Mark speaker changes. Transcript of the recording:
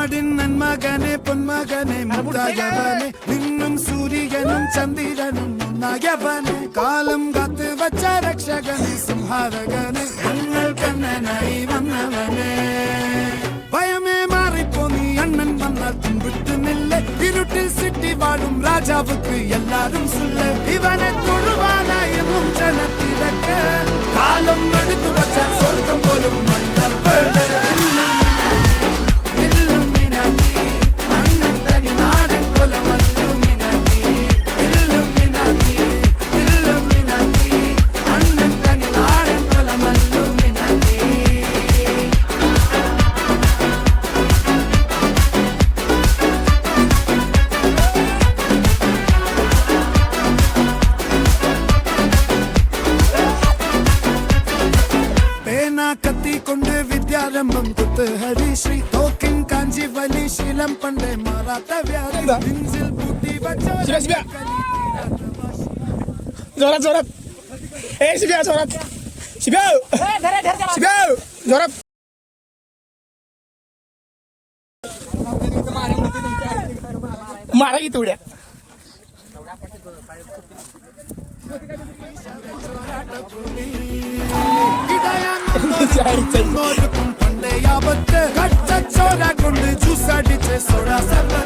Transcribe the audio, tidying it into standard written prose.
Speaker 1: നാടിൻ നന്മകനെ പൊന്മകനെ മുത്തായവനെ നിന്നും സൂര്യനും ചന്ദ്രനും ഒന്നായവനെ കാലം കാത്ത് വച്ച രക്ഷകനെ സംഹാരകനെ ഞങ്ങൾ കണ്ണനായി വന്നവനെ ഭയമേ മാറിപ്പോ നീ അണ്ണൻ വന്നാൽ പിൻവിട്ടുന്നില്ല ഇരുട്ടിൽ സിറ്റി വാഴും രാജാവുക്ക് എല്ലാരും സുല്ല ഇവനെ തൊഴുവാനായി ജനത്തിരക്ക് കാലം എടുത്തു വച്ച സ്വർഗം പോലും കത്തിക്കൊണ്ട് വിദ്യാരംഭം കുത്ത് ഹരിശ്രീ തോക്കിൻ കാഞ്ചി വലി ശീലം പണ്ടേ മാറാത്ത വ്യാധി നെഞ്ചിൽ പൂട്ടി വച്ച
Speaker 2: മറകിത്തൂടെ
Speaker 1: പണ്ടേ ആപത്ത് കട്ടച്ചോര കൊണ്ട് ജ്യൂസ് അടിച്ച് സോഡ സർവ